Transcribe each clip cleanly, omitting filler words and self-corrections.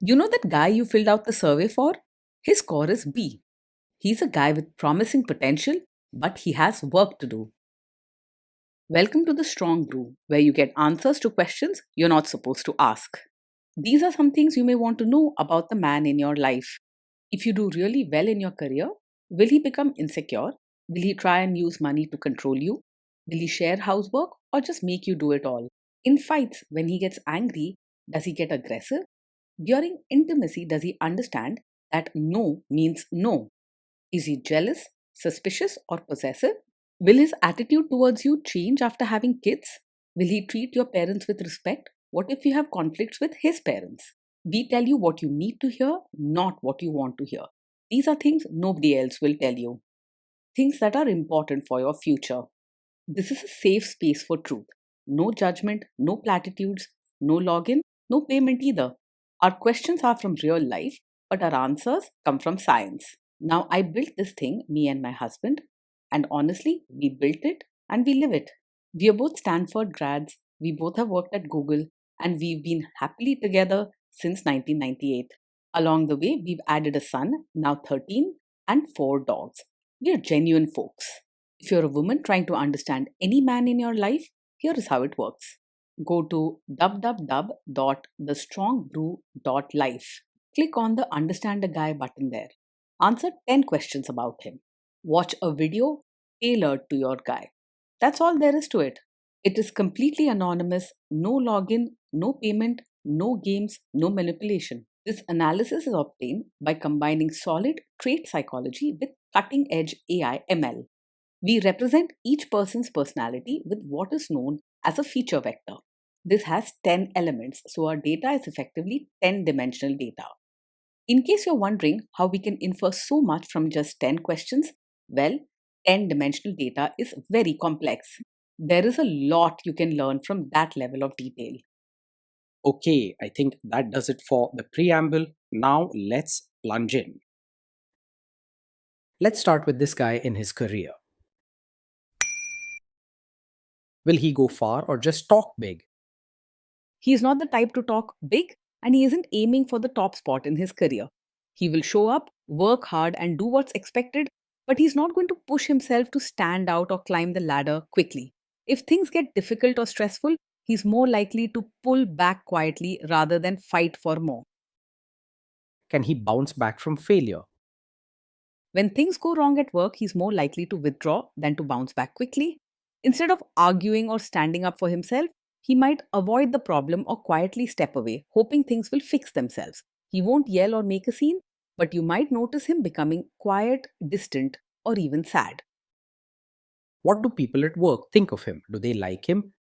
You know that guy you filled out the survey for? His score is B. He's a guy with promising potential, but he has work to do. Welcome to the Strong Brew, where you get answers to questions you're not supposed to ask. These are some things you may want to know about the man in your life. If you do really well in your career, will he become insecure? Will he try and use money to control you? Will he share housework or just make you do it all? In fights, when he gets angry, does he get aggressive? During intimacy, does he understand that no means no? Is he jealous, suspicious, or possessive? Will his attitude towards you change after having kids? Will he treat your parents with respect? What if you have conflicts with his parents? We tell you what you need to hear, not what you want to hear. These are things nobody else will tell you, things that are important for your future. This is a safe space for truth. No judgment, no platitudes, no login, no payment either. Our questions are from real life, but our answers come from science. Now, I built this thing, me and my husband, and honestly, we built it and we live it. We are both Stanford grads, we both have worked at Google, and we've been happily together since 1998. Along the way, we've added a son, now 13, and 4 dogs. We are genuine folks. If you're a woman trying to understand any man in your life, here is how it works. Go to www.thestrongbrew.life. Click on the Understand a Guy button there. Answer 10 questions about him. Watch a video tailored to your guy. That's all there is to it. It is completely anonymous, no login, no payment, no games, no manipulation. This analysis is obtained by combining solid trait psychology with cutting edge AI ML. We represent each person's personality with what is known as a feature vector. This has 10 elements, so our data is effectively 10 dimensional data. In case you're wondering how we can infer so much from just 10 questions, well, 10 dimensional data is very complex. There is a lot you can learn from that level of detail. Okay, I think that does it for the preamble. Now let's plunge in. Let's start with this guy in his career. Will he go far or just talk big? He is not the type to talk big, and he isn't aiming for the top spot in his career. He will show up, work hard, and do what's expected, but he's not going to push himself to stand out or climb the ladder quickly. If things get difficult or stressful, he's more likely to pull back quietly rather than fight for more. Can he bounce back from failure? When things go wrong at work, he's more likely to withdraw than to bounce back quickly. Instead of arguing or standing up for himself, he might avoid the problem or quietly step away, hoping things will fix themselves. He won't yell or make a scene, but you might notice him becoming quiet, distant, or even sad. What do people at work think of him? Do they like him?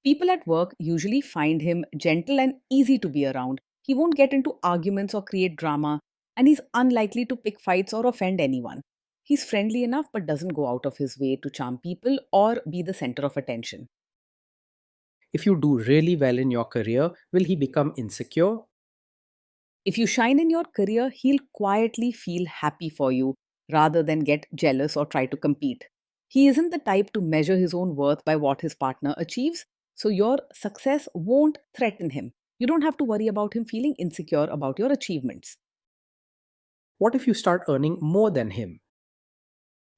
People at work usually find him gentle and easy to be around. He won't get into arguments or create drama, and he's unlikely to pick fights or offend anyone. He's friendly enough but doesn't go out of his way to charm people or be the center of attention. If you do really well in your career, will he become insecure? If you shine in your career, he'll quietly feel happy for you rather than get jealous or try to compete. He isn't the type to measure his own worth by what his partner achieves, so your success won't threaten him. You don't have to worry about him feeling insecure about your achievements. What if you start earning more than him?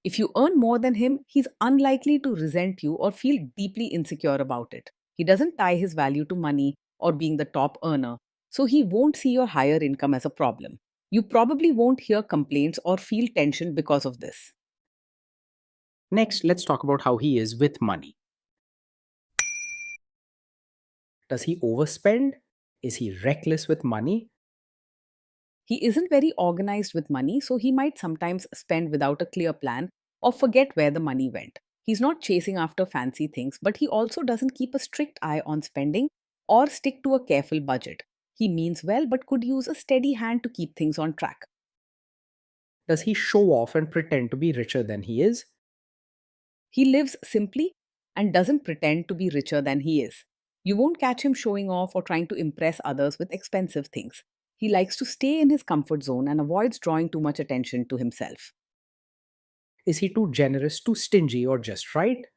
If you earn more than him, he's unlikely to resent you or feel deeply insecure about it. He doesn't tie his value to money or being the top earner, so he won't see your higher income as a problem. You probably won't hear complaints or feel tension because of this. Next, let's talk about how he is with money. Does he overspend? Is he reckless with money? He isn't very organized with money, so he might sometimes spend without a clear plan or forget where the money went. He's not chasing after fancy things, but he also doesn't keep a strict eye on spending or stick to a careful budget. He means well, but could use a steady hand to keep things on track. Does he show off and pretend to be richer than he is? He lives simply and doesn't pretend to be richer than he is. You won't catch him showing off or trying to impress others with expensive things. He likes to stay in his comfort zone and avoids drawing too much attention to himself. Is he too generous, too stingy, or just right?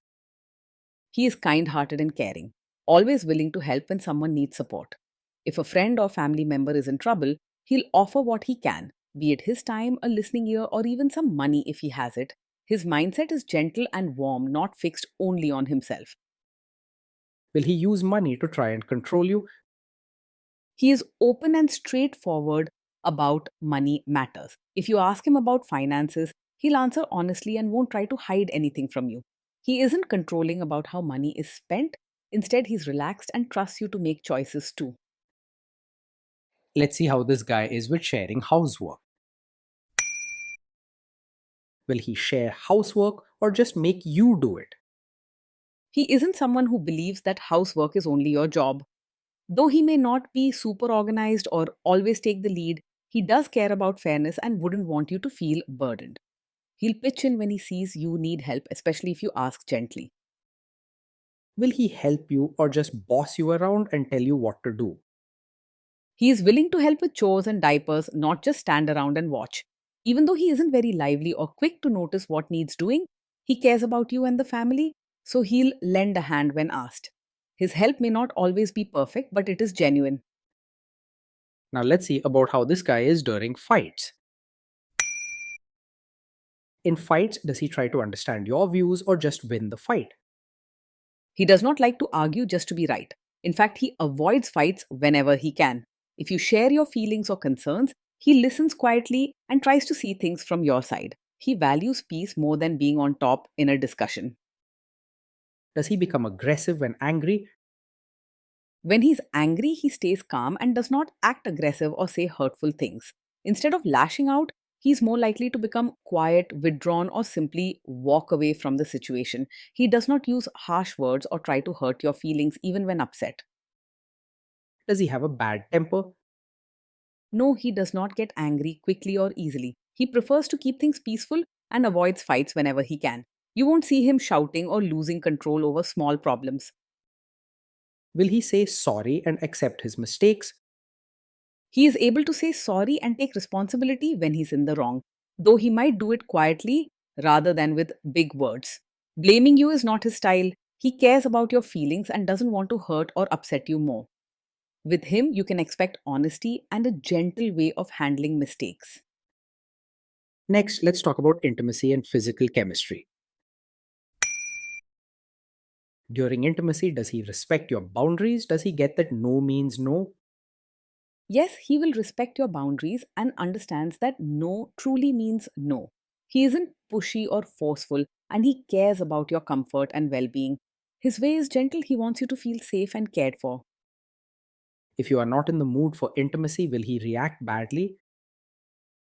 He is kind hearted and caring, always willing to help when someone needs support. If a friend or family member is in trouble, he'll offer what he can, be it his time, a listening ear, or even some money if he has it. His mindset is gentle and warm, not fixed only on himself. Will he use money to try and control you? He is open and straightforward about money matters. If you ask him about finances, he'll answer honestly and won't try to hide anything from you. He isn't controlling about how money is spent. Instead, he's relaxed and trusts you to make choices too. Let's see how this guy is with sharing housework. Will he share housework or just make you do it? He isn't someone who believes that housework is only your job. Though he may not be super organized or always take the lead, he does care about fairness and wouldn't want you to feel burdened. He'll pitch in when he sees you need help, especially if you ask gently. Will he help you or just boss you around and tell you what to do? He is willing to help with chores and diapers, not just stand around and watch. Even though he isn't very lively or quick to notice what needs doing, he cares about you and the family, so he'll lend a hand when asked. His help may not always be perfect, but it is genuine. Now let's see about how this guy is during fights. In fights, does he try to understand your views or just win the fight? He does not like to argue just to be right. In fact, he avoids fights whenever he can. If you share your feelings or concerns, he listens quietly and tries to see things from your side. He values peace more than being on top in a discussion. Does he become aggressive when angry? When he's angry, he stays calm and does not act aggressive or say hurtful things. Instead of lashing out, he's more likely to become quiet, withdrawn, or simply walk away from the situation. He does not use harsh words or try to hurt your feelings even when upset. Does he have a bad temper? No, he does not get angry quickly or easily. He prefers to keep things peaceful and avoids fights whenever he can. You won't see him shouting or losing control over small problems. Will he say sorry and accept his mistakes? He is able to say sorry and take responsibility when he's in the wrong, though he might do it quietly rather than with big words. Blaming you is not his style. He cares about your feelings and doesn't want to hurt or upset you more. With him, you can expect honesty and a gentle way of handling mistakes. Next, let's talk about intimacy and physical chemistry. During intimacy, does he respect your boundaries? Does he get that no means no? Yes, he will respect your boundaries and understands that no truly means no. He isn't pushy or forceful and he cares about your comfort and well being. His way is gentle, he wants you to feel safe and cared for. If you are not in the mood for intimacy, will he react badly?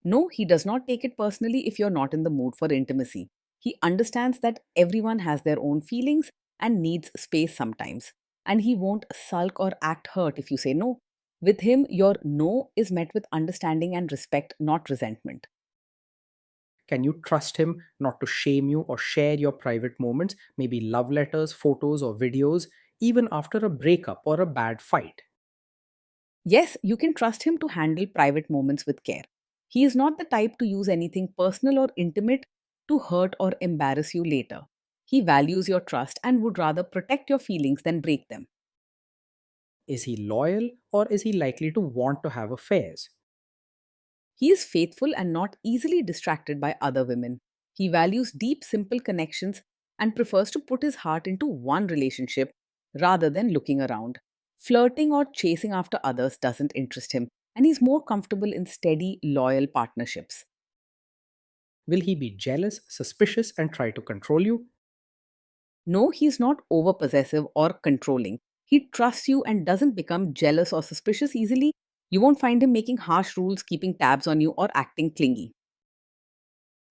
No, he does not take it personally if you're not in the mood for intimacy. He understands that everyone has their own feelings and needs space sometimes. And he won't sulk or act hurt if you say no. With him, your no is met with understanding and respect, not resentment. Can you trust him not to shame you or share your private moments, maybe love letters, photos, or videos, even after a breakup or a bad fight? Yes, you can trust him to handle private moments with care. He is not the type to use anything personal or intimate to hurt or embarrass you later. He values your trust and would rather protect your feelings than break them. Is he loyal or is he likely to want to have affairs? He is faithful and not easily distracted by other women. He values deep, simple connections and prefers to put his heart into one relationship rather than looking around. Flirting or chasing after others doesn't interest him, and he's more comfortable in steady, loyal partnerships. Will he be jealous, suspicious, and try to control you? No, he's not over possessive or controlling. He trusts you and doesn't become jealous or suspicious easily. You won't find him making harsh rules, keeping tabs on you, or acting clingy.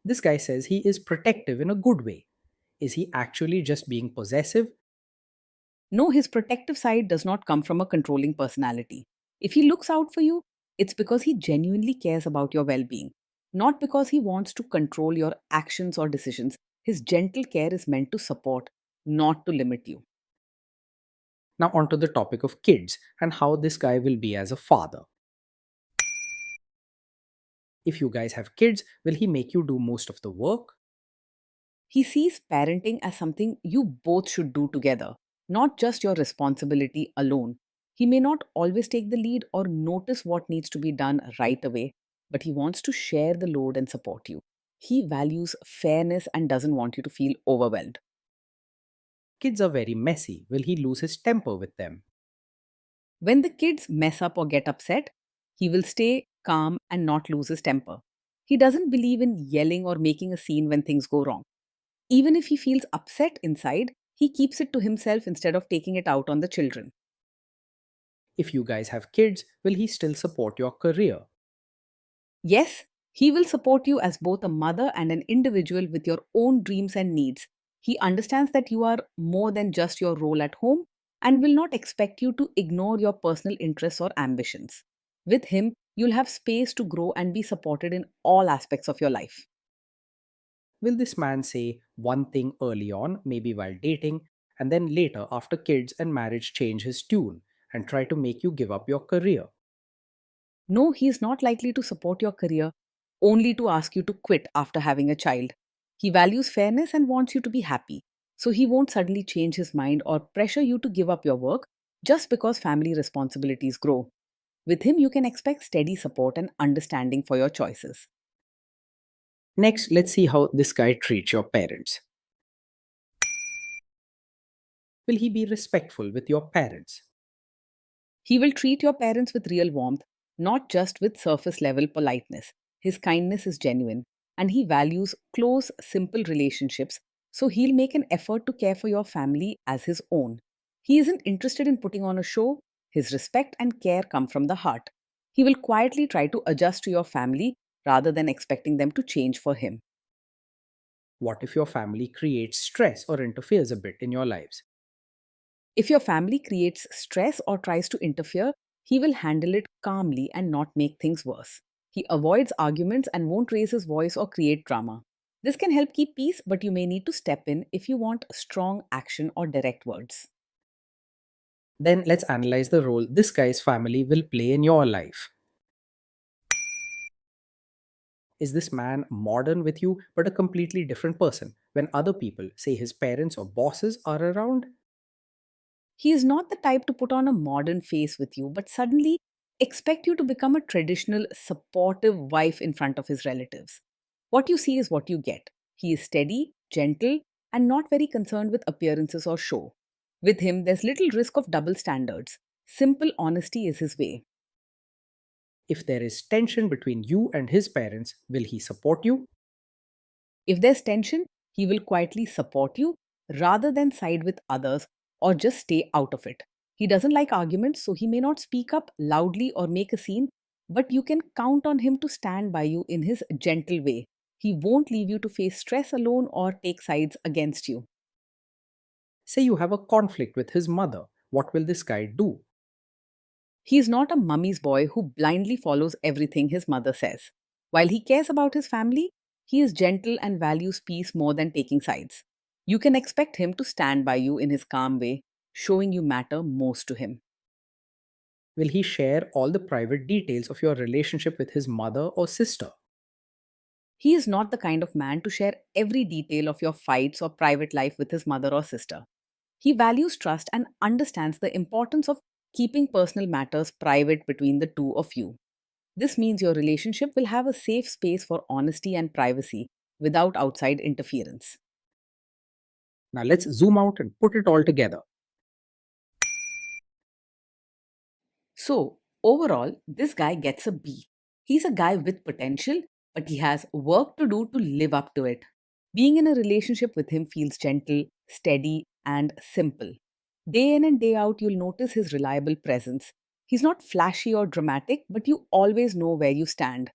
This guy says he is protective in a good way. Is he actually just being possessive? No, his protective side does not come from a controlling personality. If he looks out for you, it's because he genuinely cares about your well being, not because he wants to control your actions or decisions. His gentle care is meant to support, not to limit you. Now, onto the topic of kids and how this guy will be as a father. If you guys have kids, will he make you do most of the work? He sees parenting as something you both should do together, not just your responsibility alone. He may not always take the lead or notice what needs to be done right away, but he wants to share the load and support you. He values fairness and doesn't want you to feel overwhelmed. Kids are very messy. Will he lose his temper with them? When the kids mess up or get upset, he will stay calm and not lose his temper. He doesn't believe in yelling or making a scene when things go wrong. Even if he feels upset inside, he keeps it to himself instead of taking it out on the children. If you guys have kids, will he still support your career? Yes, he will support you as both a mother and an individual with your own dreams and needs. He understands that you are more than just your role at home and will not expect you to ignore your personal interests or ambitions. With him, you'll have space to grow and be supported in all aspects of your life. Will this man say one thing early on, maybe while dating, and then later, after kids and marriage, change his tune and try to make you give up your career? No, he is not likely to support your career only to ask you to quit after having a child. He values fairness and wants you to be happy. So he won't suddenly change his mind or pressure you to give up your work just because family responsibilities grow. With him, you can expect steady support and understanding for your choices. Next, let's see how this guy treats your parents. Will he be respectful with your parents? He will treat your parents with real warmth, not just with surface level politeness. His kindness is genuine, and he values close, simple relationships, so he'll make an effort to care for your family as his own. He isn't interested in putting on a show, his respect and care come from the heart. He will quietly try to adjust to your family rather than expecting them to change for him. What if your family creates stress or interferes a bit in your lives? If your family creates stress or tries to interfere, he will handle it calmly and not make things worse. He avoids arguments and won't raise his voice or create drama. This can help keep peace, but you may need to step in if you want strong action or direct words. Then let's analyze the role this guy's family will play in your life. Is this man modern with you but a completely different person when other people, say his parents or bosses, are around? He is not the type to put on a modern face with you, but suddenly expect you to become a traditional, supportive wife in front of his relatives. What you see is what you get. He is steady, gentle, and not very concerned with appearances or show. With him, there's little risk of double standards. Simple honesty is his way. If there is tension between you and his parents, will he support you? If there's tension, he will quietly support you rather than side with others or just stay out of it. He doesn't like arguments, so he may not speak up loudly or make a scene, but you can count on him to stand by you in his gentle way. He won't leave you to face stress alone or take sides against you. Say you have a conflict with his mother. What will this guy do? He is not a mummy's boy who blindly follows everything his mother says. While he cares about his family, he is gentle and values peace more than taking sides. You can expect him to stand by you in his calm way, showing you matter most to him. Will he share all the private details of your relationship with his mother or sister? He is not the kind of man to share every detail of your fights or private life with his mother or sister. He values trust and understands the importance of keeping personal matters private between the two of you. This means your relationship will have a safe space for honesty and privacy without outside interference. Now let's zoom out and put it all together. So, overall, this guy gets a B. He's a guy with potential, but he has work to do to live up to it. Being in a relationship with him feels gentle, steady, and simple. Day in and day out, you'll notice his reliable presence. He's not flashy or dramatic, but you always know where you stand.